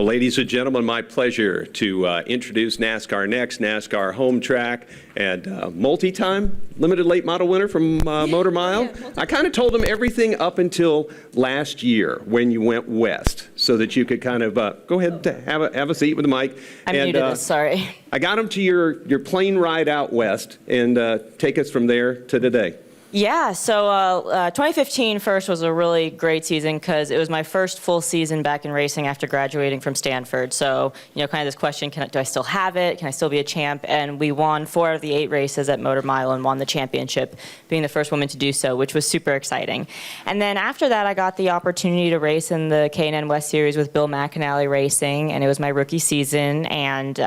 Well, ladies and gentlemen, my pleasure to introduce NASCAR Next, NASCAR Home Track, and multi-time limited late model winner from Motor Mile. Yeah, I kind of told him everything up until last year when you went west, so that you could kind of go ahead and have a seat with the mic. I'm new to this, sorry. I got him to your plane ride out west, and take us from there to today. Yeah, so 2015 first was a really great season because it was my first full season back in racing after graduating from Stanford. So, you know, kind of this question, do I still have it? Can I still be a champ? And we won 4 out of the 8 races at Motor Mile and won the championship, being the first woman to do so, which was super exciting. And then after that, I got the opportunity to race in the K&N West Series with Bill McAnally Racing, and it was my rookie season, and,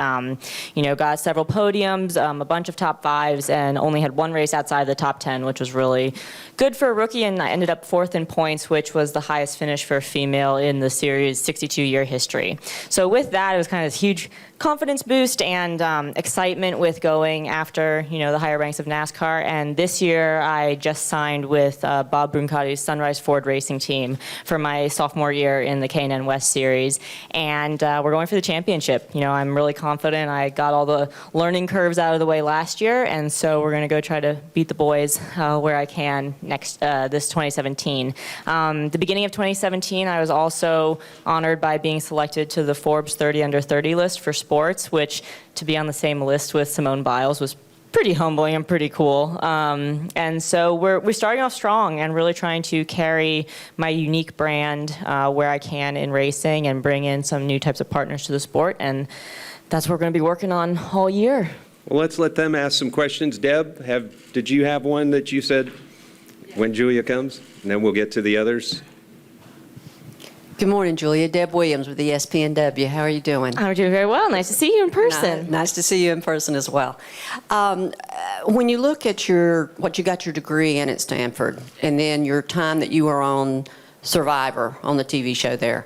you know, got several podiums, a bunch of top 5s, and only had 1 race outside the top 10, which was really good for a rookie, and I ended up 4th in points, which was the highest finish for a female in the series' 62-year history. So with that, it was kind of this huge confidence boost and excitement with going after, you know, the higher ranks of NASCAR. And this year, I just signed with Bob Bruncotti's Sunrise Ford Racing team for my sophomore year in the K&N West Series, and we're going for the championship. You know, I'm really confident. I got all the learning curves out of the way last year, and so we're going to go try to beat the boys where I can next this 2017. The beginning of 2017, I was also honored by being selected to the Forbes 30 Under 30 list for sports, which to be on the same list with Simone Biles was pretty humbling and pretty cool. And so we're starting off strong and really trying to carry my unique brand where I can in racing and bring in some new types of partners to the sport. And that's what we're going to be working on all year. Well, let's let them ask some questions. Deb, did you have one that you said when Julia comes? And then we'll get to the others. Good morning, Julia. Deb Williams with ESPNW. How are you doing? I'm doing very well. Nice to see you in person. Nice to see you in person as well. When you look at what you got your degree in at Stanford, and then your time that you were on Survivor, on the TV show there,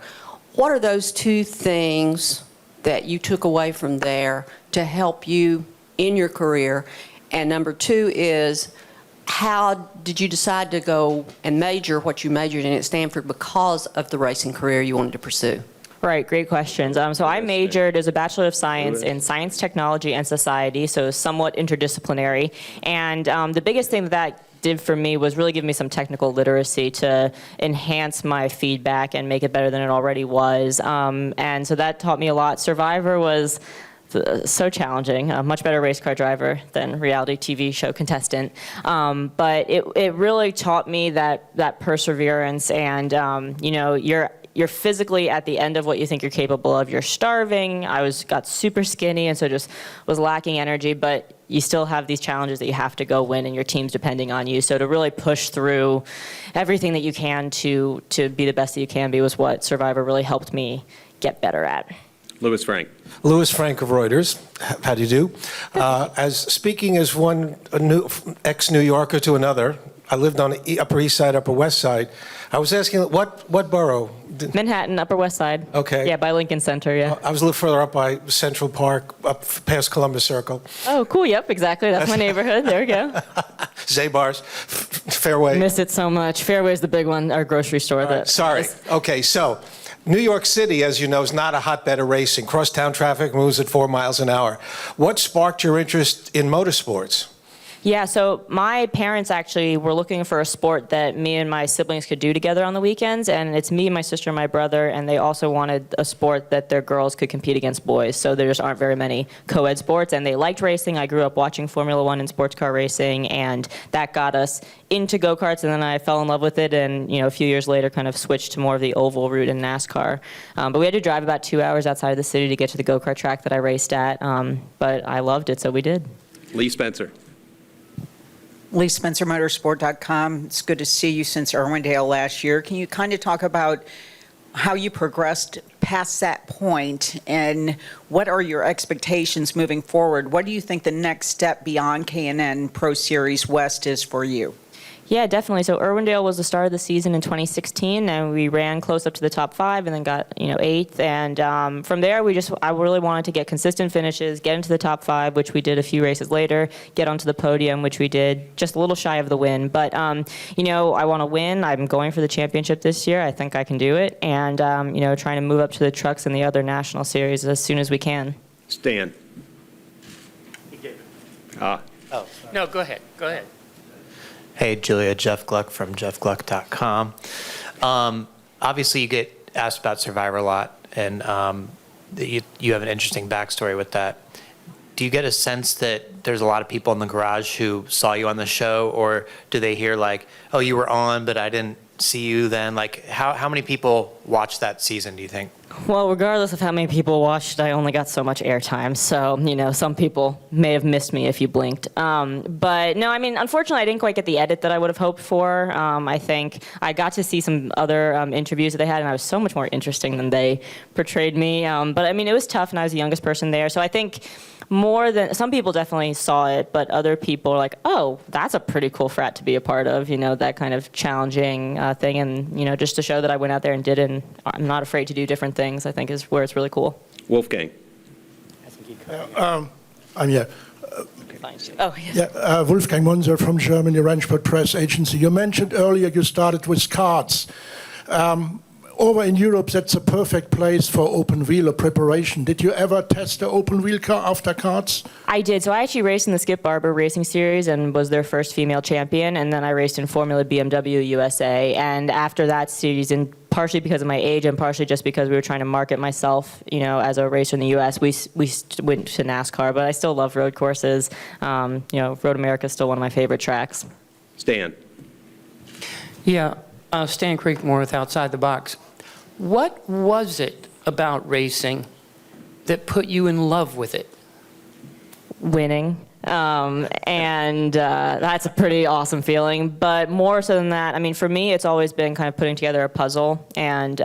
what are those 2 things that you took away from there to help you in your career? And number 2 is, how did you decide to go and major what you majored in at Stanford because of the racing career you wanted to pursue? Right, great questions. So I majored as a Bachelor of Science in Science, Technology, and Society, so somewhat interdisciplinary. And the biggest thing that did for me was really give me some technical literacy to enhance my feedback and make it better than it already was. And so that taught me a lot. Survivor was so challenging, a much better race car driver than reality TV show contestant. But it really taught me that perseverance, and you know, you're physically at the end of what you think you're capable of. You're starving. I got super skinny, and so just was lacking energy, but you still have these challenges that you have to go win, and your team's depending on you. So to really push through everything that you can to be the best that you can be was what Survivor really helped me get better at. Louis Frank. Louis Frank of Reuters. How do you do? Speaking as one ex-New Yorker to another, I lived on the Upper East Side, Upper West Side. I was asking, what borough? Manhattan, Upper West Side. Okay. Yeah, by Lincoln Center, yeah. I was a little further up by Central Park, up past Columbus Circle. Oh, cool, yep, exactly. That's my neighborhood. There we go. Zabar's, Fairway. Miss it so much. Fairway's the big one, our grocery store. Right, sorry. Okay, so New York City, as you know, is not a hotbed of racing. Crosstown traffic moves at 4 miles an hour. What sparked your interest in motorsports? Yeah, so my parents actually were looking for a sport that me and my siblings could do together on the weekends, and it's me, my sister, and my brother, and they also wanted a sport that their girls could compete against boys, so there just aren't very many co-ed sports, and they liked racing. I grew up watching Formula One and sports car racing, and that got us into go-karts, and then I fell in love with it, and you know, a few years later kind of switched to more of the oval route in NASCAR. But we had to drive about 2 hours outside of the city to get to the go-kart track that I raced at, but I loved it, so we did. Lee Spencer. Lee Spencer, Motorsport.com. It's good to see you since Irwindale last year. Can you kind of talk about how you progressed past that point, and what are your expectations moving forward? What do you think the next step beyond K&N Pro Series West is for you? Yeah, definitely. So Irwindale was the start of the season in 2016, and we ran close up to the top 5, and then got 8th. And from there, I really wanted to get consistent finishes, get into the top 5, which we did a few races later, get onto the podium, which we did, just a little shy of the win. But I want to win. I'm going for the championship this year. I think I can do it, and trying to move up to the trucks and the other national series as soon as we can. Stan. No, go ahead. Go ahead. Hey, Julia, Jeff Gluck from jeffgluck.com. Obviously, you get asked about Survivor a lot, and you have an interesting backstory with that. Do you get a sense that there's a lot of people in the garage who saw you on the show, or do they hear like, oh, you were on, but I didn't see you then? Like, how many people watched that season, do you think? Well, regardless of how many people watched, I only got so much airtime. So, some people may have missed me if you blinked. But no, unfortunately, I didn't quite get the edit that I would have hoped for. I think I got to see some other interviews that they had, and I was so much more interesting than they portrayed me. But it was tough, and I was the youngest person there. So I think more than some people definitely saw it, but other people are like, oh, that's a pretty cool frat to be a part of, that kind of challenging thing. And, just to show that I went out there and did it, and I'm not afraid to do different things, I think is where it's really cool. Wolfgang. I'm here. Oh, yes. Yeah, Wolfgang Munzer from Germany, Ranchport Press Agency. You mentioned earlier you started with karts. Over in Europe, that's a perfect place for open wheeler preparation. Did you ever test the open wheel car after karts? I did. So I actually raced in the Skip Barber Racing Series and was their first female champion. And then I raced in Formula BMW USA. And after that season, partially because of my age and partially just because we were trying to market myself, as a racer in the U.S., we went to NASCAR. But I still love road courses. Road America is still one of my favorite tracks. Stan. Yeah, Stan Creekmore with Outside the Box. What was it about racing that put you in love with it? Winning. And that's a pretty awesome feeling. But more so than that, for me, it's always been kind of putting together a puzzle. And,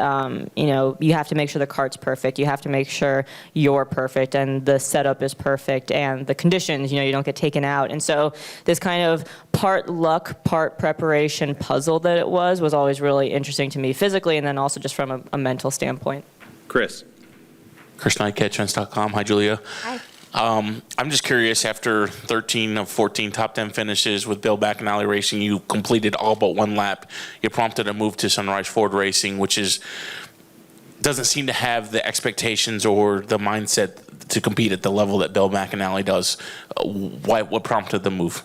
you have to make sure the kart's perfect. You have to make sure you're perfect and the setup is perfect and the conditions, you don't get taken out. And so this kind of part luck, part preparation puzzle that it was always really interesting to me physically and then also just from a mental standpoint. Chris. Chris Knight, CatchFence.com. Hi, Julia. Hi. I'm just curious, after 13 of 14 top 10 finishes with Bill McAnally Racing, you completed all but one lap. You prompted a move to Sunrise Ford Racing, which doesn't seem to have the expectations or the mindset to compete at the level that Bill McAnally does. What prompted the move?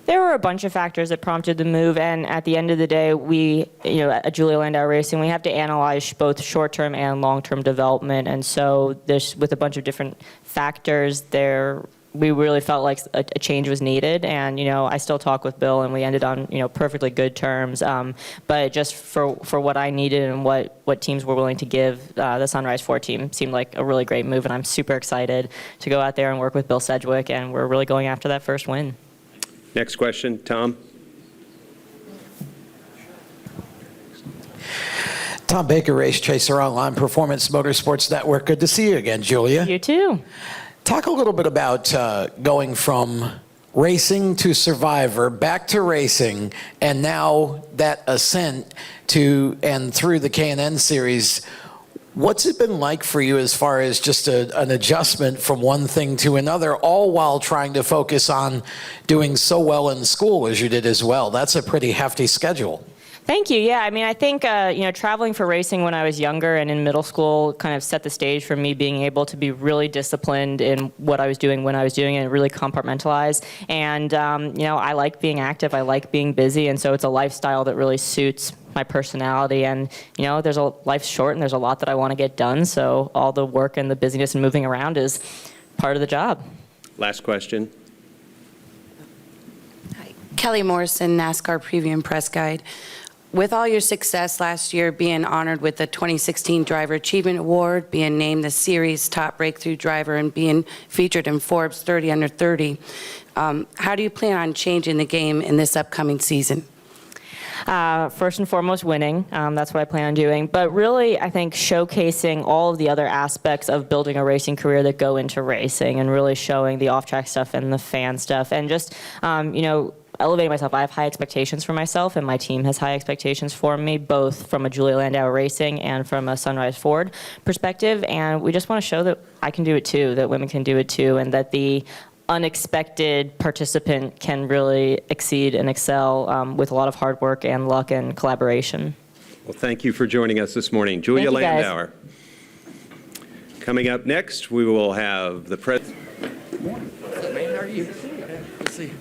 There were a bunch of factors that prompted the move, and at the end of the day, we, at Julia Landauer Racing, we have to analyze both short-term and long-term development, and so there's, with a bunch of different factors there, we really felt like a change was needed, and, I still talk with Bill, and we ended on, perfectly good terms, but just for what I needed and what teams were willing to give, the Sunrise 4 team seemed like a really great move, and I'm super excited to go out there and work with Bill Sedgwick, and we're really going after that first win. Next question, Tom. Tom Baker, Race Chaser Online, Performance Motorsports Network. Good to see you again, Julia. You too. Talk a little bit about going from racing to Survivor, back to racing, and now that ascent to and through the K&N series. What's it been like for you as far as just an adjustment from one thing to another, all while trying to focus on doing so well in school as you did as well? That's a pretty hefty schedule. Thank you. Yeah, I think traveling for racing when I was younger and in middle school kind of set the stage for me being able to be really disciplined in what I was doing when I was doing it and really compartmentalize. And I like being active. I like being busy, and so it's a lifestyle that really suits my personality. And life's short, and there's a lot that I want to get done. So all the work and the busyness and moving around is part of the job. Last question. Hi. Kelly Morrison, NASCAR Preview and Press Guide. With all your success last year, being honored with the 2016 Driver Achievement Award, being named the series top breakthrough driver, and being featured in Forbes 30 Under 30, how do you plan on changing the game in this upcoming season? First and foremost, winning. That's what I plan on doing. But really, I think showcasing all of the other aspects of building a racing career that go into racing and really showing the off-track stuff and the fan stuff. And just, elevating myself. I have high expectations for myself, and my team has high expectations for me, both from a Julia Landauer Racing and from a Sunrise Ford perspective. And we just want to show that I can do it too, that women can do it too, and that the unexpected participant can really exceed and excel with a lot of hard work and luck and collaboration. Well, thank you for joining us this morning. Julia Thank you, guys. Landauer. Coming up next, we will have the president. How are you? Good to see you.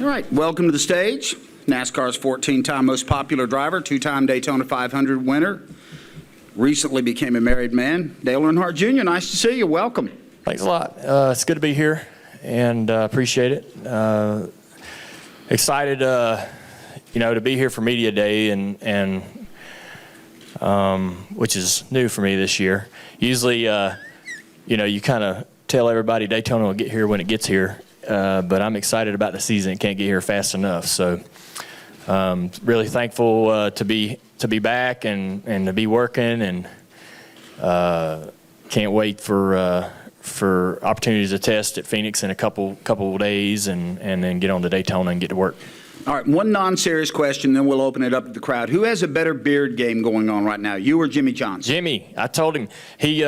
All right, welcome to the stage. NASCAR's 14-time most popular driver, 2-time Daytona 500 winner, recently became a married man, Dale Earnhardt Jr. Nice to see you. Welcome. Thanks a lot. It's good to be here, and appreciate it. Excited, to be here for Media Day, and which is new for me this year. Usually, you kind of tell everybody Daytona will get here when it gets here, but I'm excited about the season. It can't get here fast enough. So, really thankful to be back and to be working, and can't wait for opportunities to test at Phoenix in a couple of days, and then get on to Daytona and get to work. All right, one non-serious question, then we'll open it up to the crowd. Who has a better beard game going on right now, you or Jimmy Johnson? Jimmy, I told him. He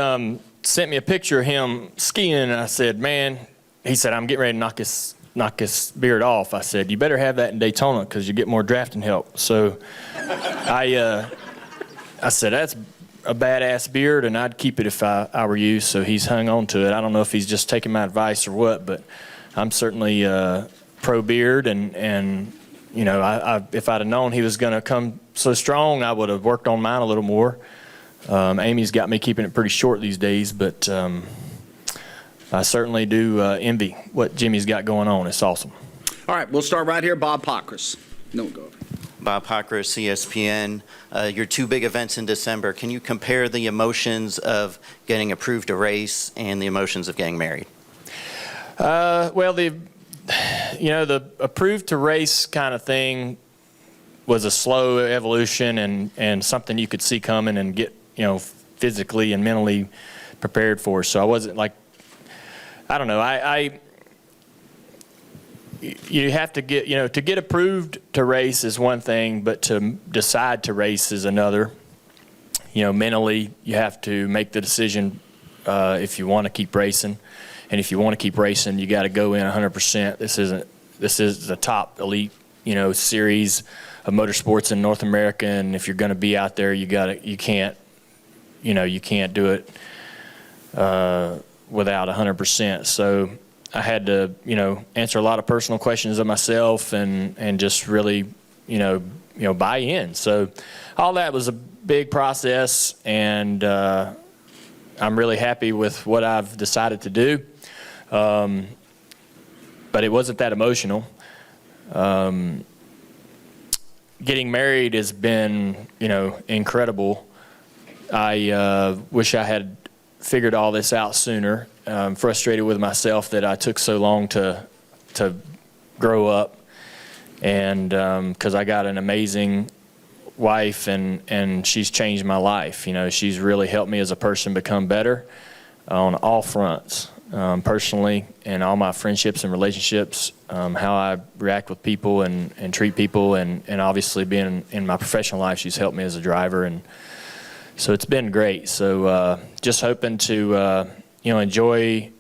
sent me a picture of him skiing, and I said, man, he said, I'm getting ready to knock his beard off. I said, you better have that in Daytona because you get more drafting help. So I said, that's a badass beard, and I'd keep it if I were you. So he's hung on to it. I don't know if he's just taking my advice or what, but I'm certainly pro beard, and if I'd have known he was going to come so strong, I would have worked on mine a little more. Amy's got me keeping it pretty short these days, but I certainly do envy what Jimmy's got going on. It's awesome. All right, we'll start right here. Bob Pockris. No, go over. Bob Pockris, ESPN. Your two big events in December. Can you compare the emotions of getting approved to race and the emotions of getting married? Well, the approved to race kind of thing was a slow evolution and something you could see coming and get, physically and mentally prepared for. So I wasn't like, I don't know, you have to get, to get approved to race is one thing, but to decide to race is another. Mentally, you have to make the decision if you want to keep racing. And if you want to keep racing, you got to go in 100%. This is the top elite, series of motorsports in North America. And if you're going to be out there, you can't do it without 100%. So I had to, answer a lot of personal questions of myself and just really, buy in. So all that was a big process, and I'm really happy with what I've decided to do. But it wasn't that emotional. Getting married has been, incredible. I wish I had figured all this out sooner. I'm frustrated with myself that I took so long to grow up, and because I got an amazing wife, and she's changed my life. She's really helped me as a person become better on all fronts. Personally, and all my friendships and relationships, how I react with people and treat people, and obviously being in my professional life, she's helped me as a driver, and so it's been great. So just hoping to enjoy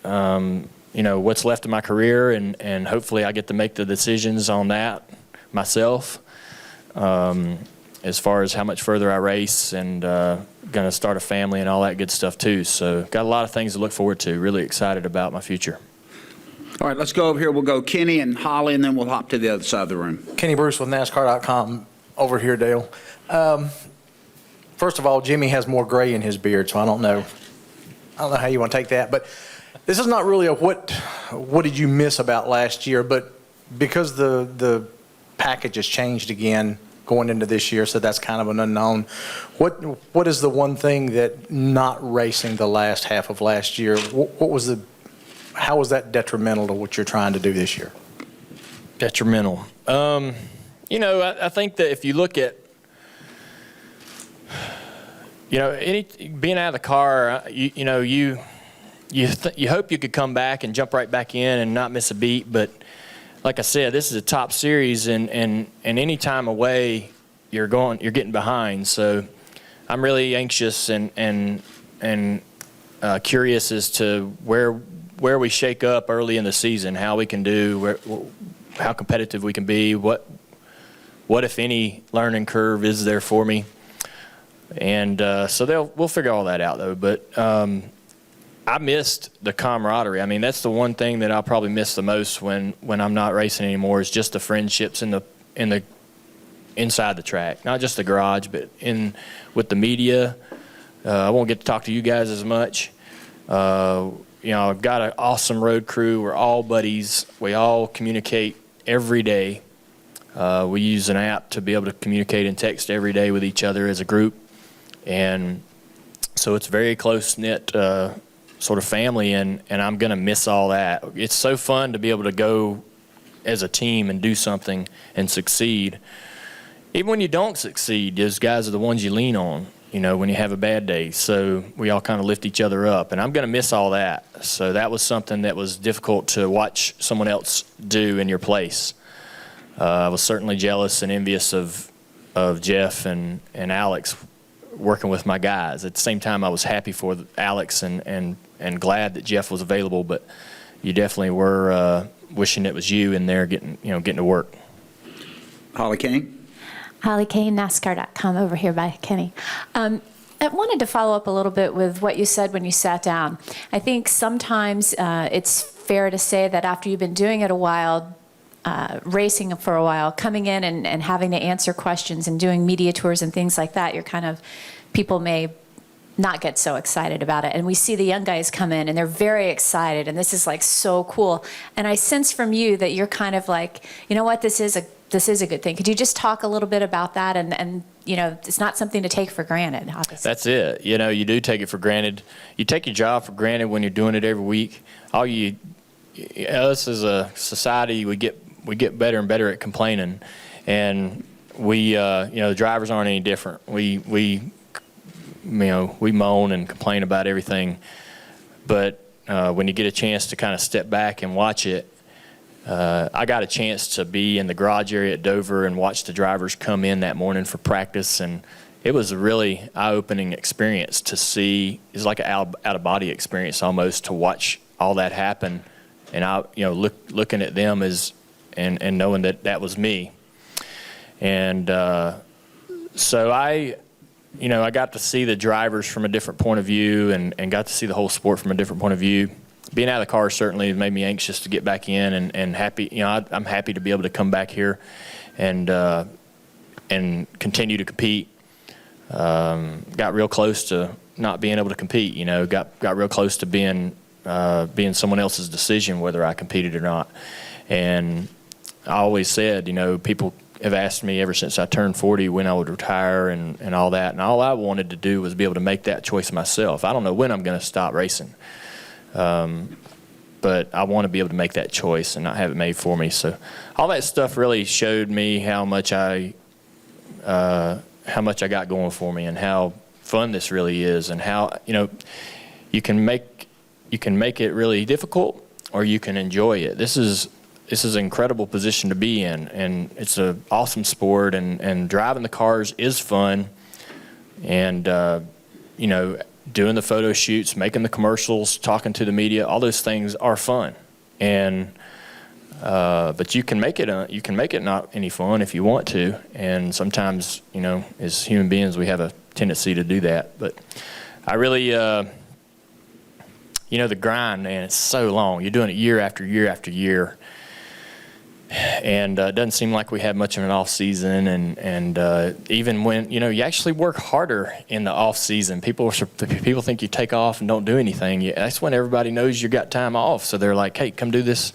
what's left of my career, and hopefully I get to make the decisions on that myself, as far as how much further I race, and going to start a family and all that good stuff too. So got a lot of things to look forward to. Really excited about my future. All right, let's go over here. We'll go Kenny and Holly, and then we'll hop to the other side of the room. Kenny Bruce with NASCAR.com over here, Dale. First of all, Jimmy has more gray in his beard, so I don't know how you want to take that. But this is not really a what did you miss about last year, but because the package has changed again going into this year, so that's kind of an unknown. What is the one thing that not racing the last half of last year, how was that detrimental to what you're trying to do this year? Detrimental. I think that if you look at, being out of the car, you hope you could come back and jump right back in and not miss a beat, but like I said, this is a top series, and any time away, you're getting behind. So I'm really anxious and curious as to where we shake up early in the season, how we can do, how competitive we can be, what if any learning curve is there for me, and so we'll figure all that out though. But I missed the camaraderie. I mean, that's the one thing that I'll probably miss the most when I'm not racing anymore, is just the friendships in the inside the track, not just the garage, but with the media. I won't get to talk to you guys as much. I've got an awesome road crew. We're all buddies. We all communicate every day. We use an app to be able to communicate and text every day with each other as a group. And so it's very close-knit sort of family, and I'm going to miss all that. It's so fun to be able to go as a team and do something and succeed. Even when you don't succeed, those guys are the ones you lean on, when you have a bad day. So we all kind of lift each other up, and I'm going to miss all that. So that was something that was difficult to watch someone else do in your place. I was certainly jealous and envious of Jeff and Alex working with my guys. At the same time, I was happy for Alex and glad that Jeff was available, but you definitely were wishing it was you in there getting to work. Holly Kane. Holly Kane, NASCAR.com, over here by Kenny. I wanted to follow up a little bit with what you said when you sat down. I think sometimes it's fair to say that after you've been doing it a while, racing for a while, coming in and having to answer questions and doing media tours and things like that, people may not get so excited about it. And we see the young guys come in and they're very excited, and this is like so cool. And I sense from you that you're kind of like, you know what, this is a good thing. Could you just talk a little bit about that? And it's not something to take for granted, obviously. That's it. You do take it for granted. You take your job for granted when you're doing it every week. Us as a society, we get better and better at complaining, and the drivers aren't any different. We moan and complain about everything, but when you get a chance to kind of step back and watch it, I got a chance to be in the garage area at Dover and watch the drivers come in that morning for practice, and it was a really eye-opening experience to see. It's like an out-of-body experience almost, to watch all that happen, and looking at them and knowing that was me. And so I got to see the drivers from a different point of view, and got to see the whole sport from a different point of view. Being out of the car certainly made me anxious to get back in, and happy. I'm happy to be able to come back here and continue to compete. Got real close to not being able to compete. Got real close to being someone else's decision whether I competed or not. And I always said, people have asked me ever since I turned 40 when I would retire and all that. And all I wanted to do was be able to make that choice myself. I don't know when I'm going to stop racing. But I want to be able to make that choice and not have it made for me. So all that stuff really showed me how much I got going for me, and how fun this really is, and how you can make it really difficult, or you can enjoy it. This is an incredible position to be in, and it's an awesome sport, and driving the cars is fun, and doing the photo shoots, making the commercials, talking to the media, all those things are fun. And but you can make it not any fun if you want to. And sometimes, as human beings, we have a tendency to do that. But I really, the grind, man, it's so long. You're doing it year after year after year. And it doesn't seem like we have much of an off season, and even when you actually work harder in the off season, people think you take off and don't do anything. That's when everybody knows you got time off, so they're like, hey, come do this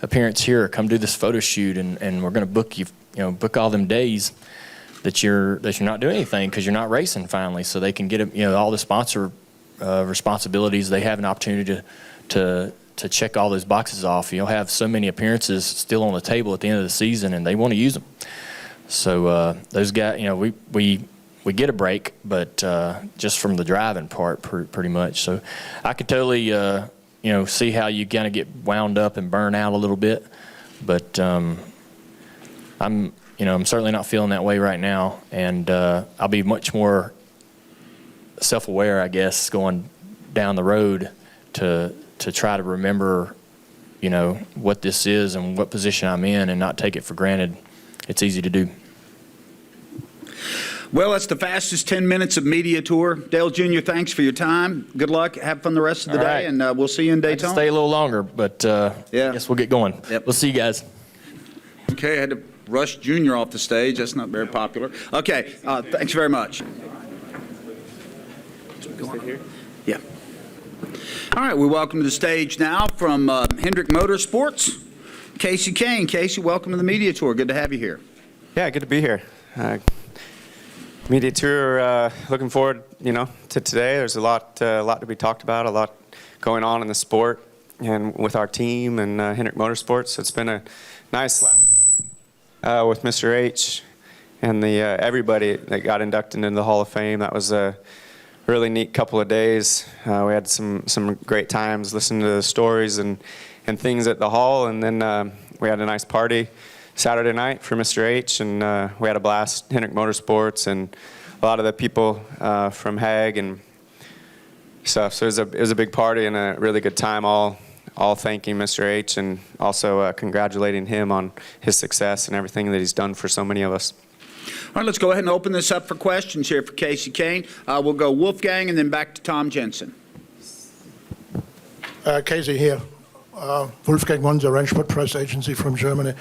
appearance here, or come do this photo shoot, and we're going to book you, book all them days that you're not doing anything because you're not racing finally, so they can get all the sponsor responsibilities. They have an opportunity to check all those boxes off. You'll have so many appearances still on the table at the end of the season, and they want to use them. So those guys, we get a break, but just from the driving part, pretty much. So I could totally, see how you kind of get wound up and burn out a little bit. But I'm certainly not feeling that way right now, and I'll be much more self-aware, I guess, going down the road to try to remember, what this is and what position I'm in, and not take it for granted. It's easy to do. Well, that's the fastest 10 minutes of media tour. Dale Jr., thanks for your time. Good luck. Have fun the rest of the All day, right. and we'll see you in I had to Daytona. stay a little longer, but I guess we'll get going. Yep. We'll see you guys. Okay, I had to rush Junior off the stage. That's not very popular. Okay, thanks very much. Yeah. All right, we welcome to the stage now from Hendrick Motorsports, Kasey Kahne. Kasey, welcome to the media tour. Good to have you here. Yeah, good to be here. Media tour, looking forward, to today. There's a lot to be talked about, a lot going on in the sport and with our team and Hendrick Motorsports. It's been a nice with Mr. H and everybody that got inducted into the Hall of Fame. That was a really neat couple of days. We had some great times listening to the stories and things at the hall, and then we had a nice party Saturday night for Mr. H, and we had a blast. Hendrick Motorsports and a lot of the people from Hague and stuff. So it was a big party and a really good time. All thanking Mr. H and also congratulating him on his success and everything that he's done for so many of us. All right, let's go ahead and open this up for questions here for Kasey Kahne. We'll go Wolfgang and then back to Tom Jensen. Kasey here. Wolfgang Monser, Rennsport Press Agency from Germany.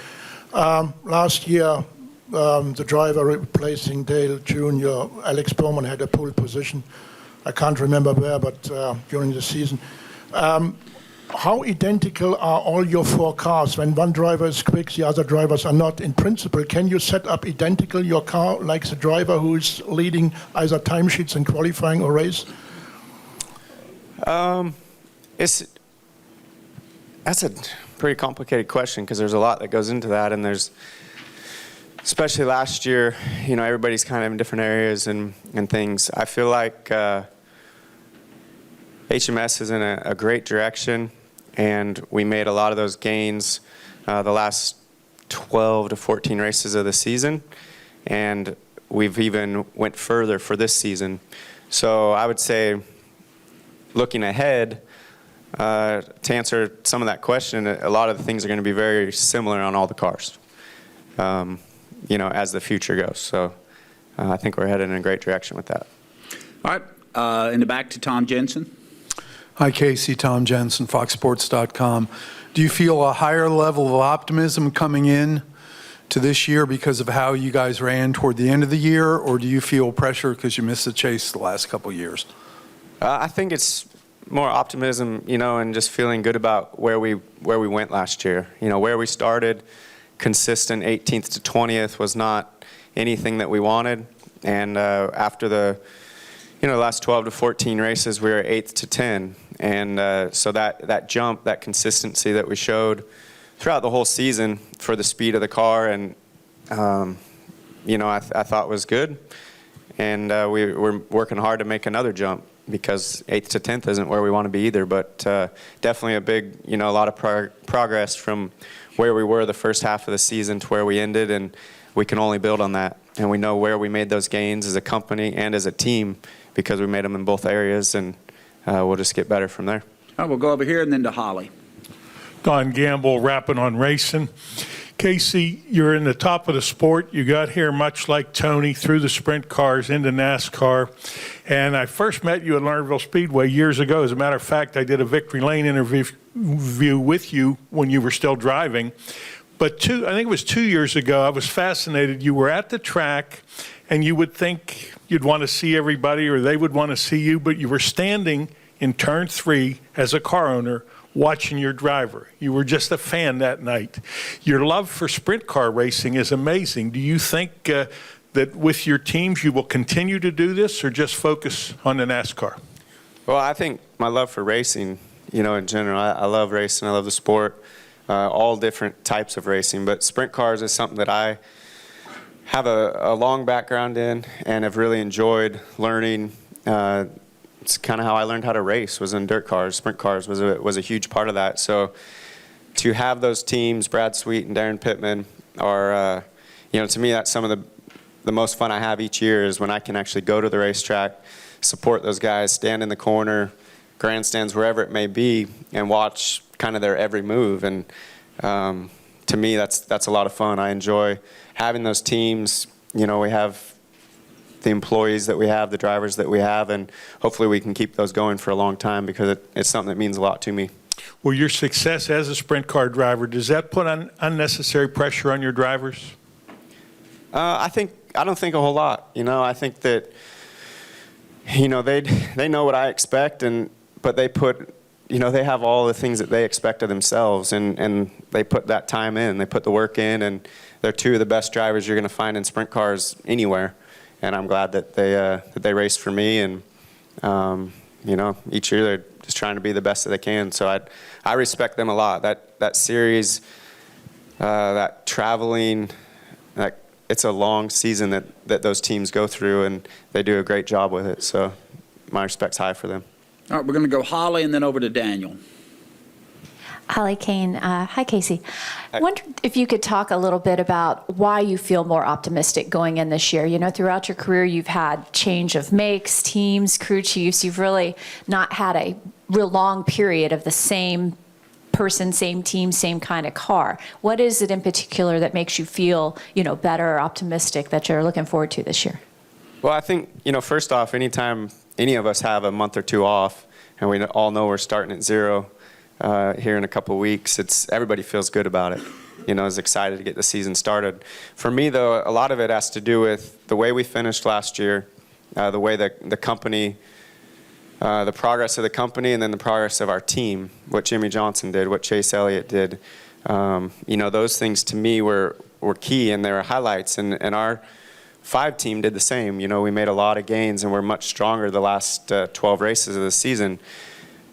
Last year, the driver replacing Dale Jr., Alex Bowman, had a pole position. I can't remember where, but during the season. How identical are all your four cars? When one driver is quick, the other drivers are not. In principle, can you set up identical your car like the driver who is leading either timesheets in qualifying or race? That's a pretty complicated question because there's a lot that goes into that, and there's, especially last year, everybody's kind of in different areas and things. I feel like HMS is in a great direction, and we made a lot of those gains the last 12 to 14 races of the season, and we've even went further for this season. So I would say, looking ahead, to answer some of that question, a lot of the things are going to be very similar on all the cars, as the future goes. So I think we're headed in a great direction with that. All right, in the back to Tom Jensen. Hi, Kasey. Tom Jensen, FoxSports.com. Do you feel a higher level of optimism coming in to this year because of how you guys ran toward the end of the year, or do you feel pressure because you missed the chase the last couple of years? I think it's more optimism, and just feeling good about where we went last year. Where we started, consistent 18th to 20th was not anything that we wanted, and after the last 12 to 14 races, we were 8th to 10, and so that jump, that consistency that we showed throughout the whole season for the speed of the car, and I thought was good, and we were working hard to make another jump, because 8th to 10th isn't where we want to be either, but definitely a big, a lot of progress from where we were the first half of the season to where we ended, and we can only build on that. And we know where we made those gains as a company and as a team because we made them in both areas, and we'll just get better from there. All right, we'll go over here and then to Holly. Don Gamble, Rapping on Racing. Kasey, you're in the top of the sport. You got here much like Tony through the sprint cars into NASCAR. And I first met you at Lernerville Speedway years ago. As a matter of fact, I did a Victory Lane interview with you when you were still driving. But I think it was 2 years ago, I was fascinated. You were at the track, and you would think you'd want to see everybody or they would want to see you, but you were standing in turn 3 as a car owner watching your driver. You were just a fan that night. Your love for sprint car racing is amazing. Do you think that with your teams you will continue to do this or just focus on the NASCAR? Well, I think my love for racing, in general, I love racing. I love the sport, all different types of racing. But sprint cars is something that I have a long background in and have really enjoyed learning. It's kind of how I learned how to race, was in dirt cars. Sprint cars was a huge part of that. So to have those teams, Brad Sweet and Darren Pittman, are, to me, that's some of the most fun I have each year is when I can actually go to the racetrack, support those guys, stand in the corner, grandstands, wherever it may be, and watch kind of their every move. And to me, that's a lot of fun. I enjoy having those teams. We have the employees that we have, the drivers that we have, and hopefully we can keep those going for a long time because it's something that means a lot to me. Well, your success as a sprint car driver, does that put unnecessary pressure on your drivers? I don't think a whole lot. I think that they know what I expect, but they put they have all the things that they expect of themselves, and they put that time in, they put the work in, and they're two of the best drivers you're going to find in sprint cars anywhere. And I'm glad that they race for me, and each year they're just trying to be the best that they can. So I respect them a lot. That series, that traveling, it's a long season that those teams go through, and they do a great job with it. So my respect's high for them. All right, we're going to go Holly and then over to Daniel. Holly Kahne. Hi, Kasey. I wondered if you could talk a little bit about why you feel more optimistic going in this year. Throughout your career, you've had change of makes, teams, crew chiefs. You've really not had a real long period of the same person, same team, same kind of car. What is it in particular that makes you feel, better or optimistic that you're looking forward to this year? Well, I think, first off, anytime any of us have a month or two off, and we all know we're starting at zero here in a couple of weeks, everybody feels good about it. Is excited to get the season started. For me, though, a lot of it has to do with the way we finished last year, the way that the company, the progress of the company, and then the progress of our team, what Jimmy Johnson did, what Chase Elliott did. Those things to me were key, and they were highlights. And our 5 team did the same. We made a lot of gains, and we're much stronger the last 12 races of the season.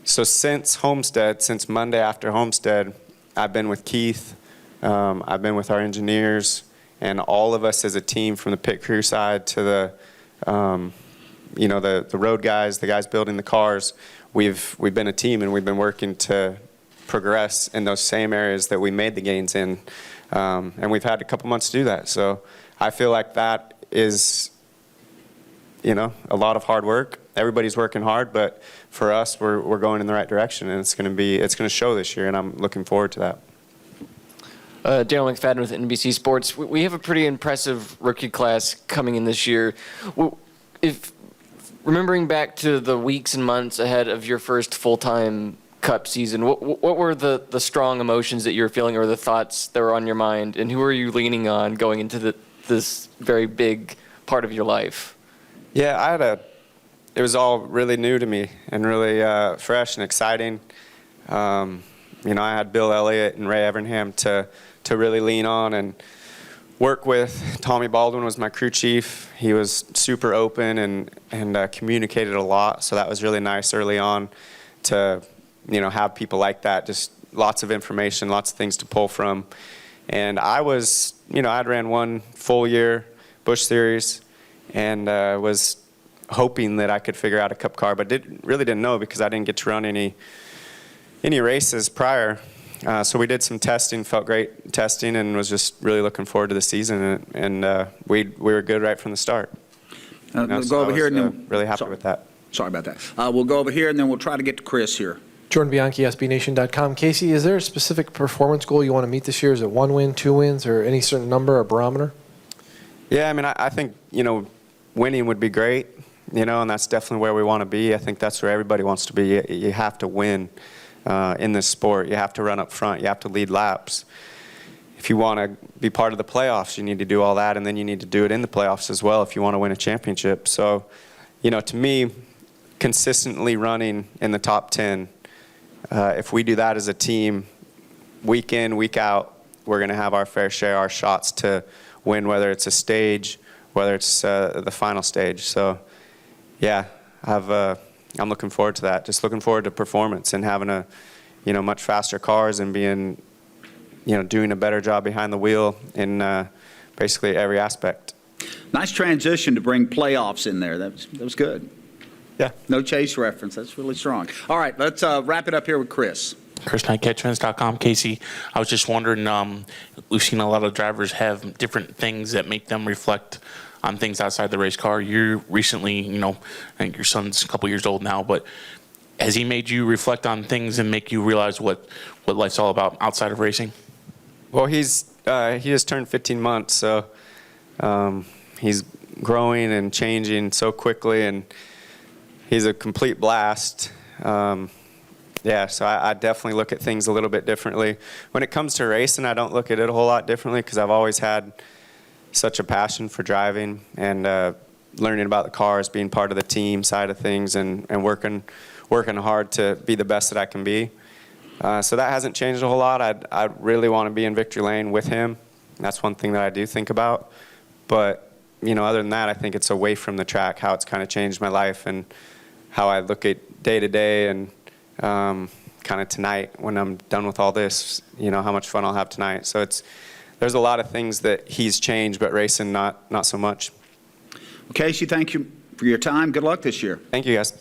So since Homestead, since Monday after Homestead, I've been with Keith, I've been with our engineers, and all of us as a team, from the pit crew side to the road guys, the guys building the cars, we've been a team, and we've been working to progress in those same areas that we made the gains in, and we've had a couple months to do that. So I feel like that is, a lot of hard work. Everybody's working hard, but for us, we're going in the right direction, and it's going to show this year, and I'm looking forward to that. Dale McFadden with NBC Sports. We have a pretty impressive rookie class coming in this year. If remembering back to the weeks and months ahead of your first full-time Cup season, what were the strong emotions that you were feeling, or the thoughts that were on your mind, and who were you leaning on going into this very big part of your life? Yeah, it was all really new to me and really fresh and exciting. I had Bill Elliott and Ray Evernham to really lean on and work with. Tommy Baldwin was my crew chief. He was super open and communicated a lot, so that was really nice early on to have people like that, just lots of information, lots of things to pull from. And I was, I'd ran one full year Busch Series, and was hoping that I could figure out a Cup car, but really didn't know because I didn't get to run any races prior. So we did some testing, felt great testing, and was just really looking forward to the season. And we were good right from the start. We'll go over here and then really happy with that. Sorry about that. We'll go over here and then we'll try to get to Chris here. Jordan Bianchi, SBNation.com. Kasey, is there a specific performance goal you want to meet this year? Is it 1 win, 2 wins, or any certain number or barometer? Yeah, I think winning would be great. And that's definitely where we want to be. I think that's where everybody wants to be. You have to win in this sport. You have to run up front. You have to lead laps. If you want to be part of the playoffs, you need to do all that, and then you need to do it in the playoffs as well if you want to win a championship. So, to me, consistently running in the top 10, if we do that as a team, week in, week out, we're going to have our fair share, our shots to win, whether it's a stage, whether it's the final stage. So, yeah, I'm looking forward to that. Just looking forward to performance and having much faster cars and being, doing a better job behind the wheel in basically every aspect. Nice transition to bring playoffs in there. That was good. Yeah. No Chase reference. That's really strong. All right, let's wrap it up here with Chris. Chris Knight, CatchFans.com. Kasey, I was just wondering, we've seen a lot of drivers have different things that make them reflect on things outside the race car. You recently, I think your son's a couple years old now, but has he made you reflect on things and make you realize what life's all about outside of racing? Well, he just turned 15 months, so he's growing and changing so quickly, and he's a complete blast. So I definitely look at things a little bit differently. When it comes to racing, I don't look at it a whole lot differently because I've always had such a passion for driving and learning about the cars, being part of the team side of things, and working hard to be the best that I can be. So that hasn't changed a whole lot. I really want to be in victory lane with him. That's one thing that I do think about. But, other than that, I think it's away from the track, how it's kind of changed my life and how I look at day to day and kind of tonight when I'm done with all this, how much fun I'll have tonight. So there's a lot of things that he's changed, but racing not so much. Kasey, thank you for your time. Good luck this year. Thank you, guys.